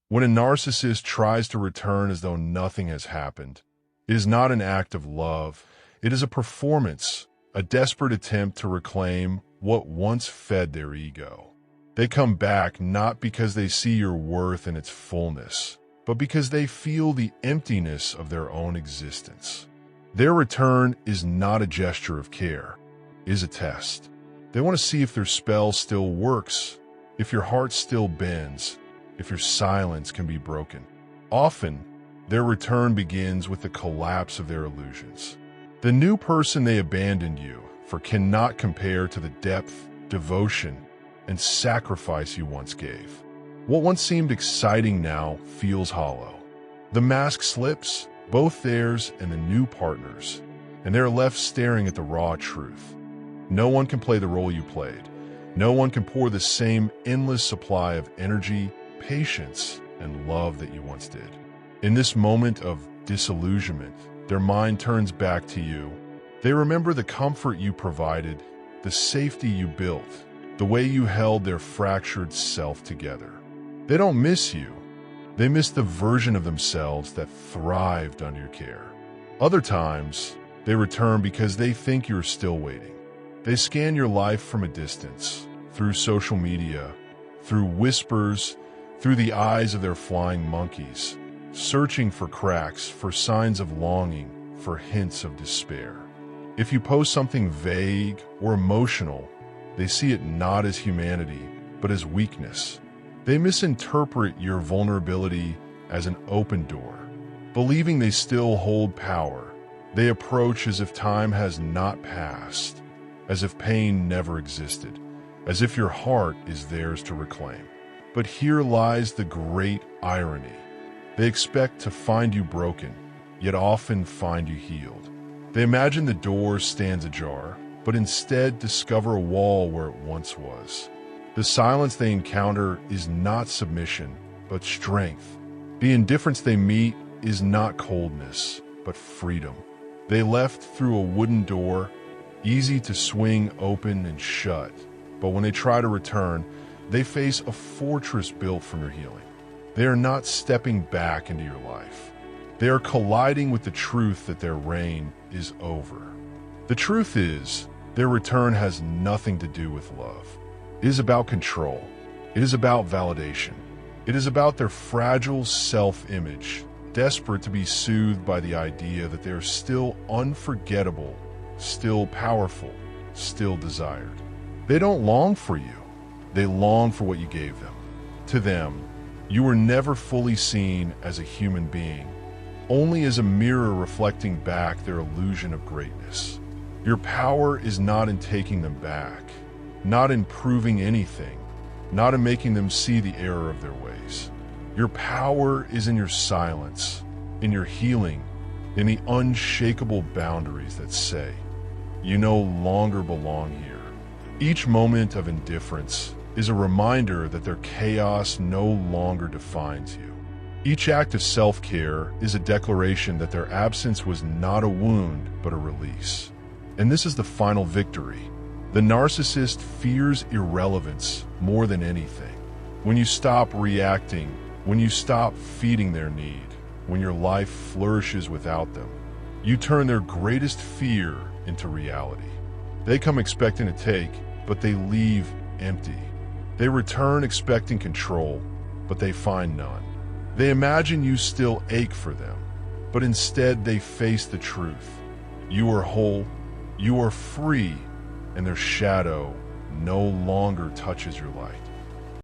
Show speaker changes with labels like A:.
A: When a narcissist tries to return as though nothing has happened, it is not an act of love. It is a performance, a desperate attempt to reclaim what once fed their ego. They come back not because they see your worth in its fullness, but because they feel the emptiness of their own existence. Their return is not a gesture of care, it is a test. They want to see if their spell still works, if your heart still bends, if your silence can be broken. Often, their return begins with the collapse of their illusions. The new person they abandoned you for cannot compare to the depth, devotion, and sacrifice you once gave. What once seemed exciting now feels hollow. The mask slips, both theirs and the new partners, and they're left staring at the raw truth. No one can play the role you played. No one can pour the same endless supply of energy, patience, and love that you once did. In this moment of disillusionment, their mind turns back to you. They remember the comfort you provided, the safety you built, the way you held their fractured self together. They don't miss you. They miss the version of themselves that thrived under your care. Other times, they return because they think you're still waiting. They scan your life from a distance, through social media, through whispers, through the eyes of their flying monkeys, searching for cracks, for signs of longing, for hints of despair. If you post something vague or emotional, they see it not as humanity, but as weakness. They misinterpret your vulnerability as an open door. Believing they still hold power, they approach as if time has not passed, as if pain never existed, as if your heart is theirs to reclaim. But here lies the great irony. They expect to find you broken, yet often find you healed. They imagine the door stands ajar, but instead discover a wall where it once was. The silence they encounter is not submission, but strength. The indifference they meet is not coldness, but freedom. They left through a wooden door, easy to swing open and shut, but when they try to return, they face a fortress built from your healing. They are not stepping back into your life. They are colliding with the truth that their reign is over. The truth is, their return has nothing to do with love. It is about control. It is about validation. It is about their fragile self-image, desperate to be soothed by the idea that they are still unforgettable, still powerful, still desired. They don't long for you. They long for what you gave them. To them, you were never fully seen as a human being, only as a mirror reflecting back their illusion of greatness. Your power is not in taking them back, not in proving anything, not in making them see the error of their ways. Your power is in your silence, in your healing, in the unshakable boundaries that say, you no longer belong here. Each moment of indifference is a reminder that their chaos no longer defines you. Each act of self-care is a declaration that their absence was not a wound, but a release. And this is the final victory. The narcissist fears irrelevance more than anything. When you stop reacting, when you stop feeding their need, when your life flourishes without them, you turn their greatest fear into reality. They come expecting to take, but they leave empty. They return expecting control, but they find none. They imagine you still ache for them, but instead they face the truth. You are whole, you are free, and their shadow no longer touches your light.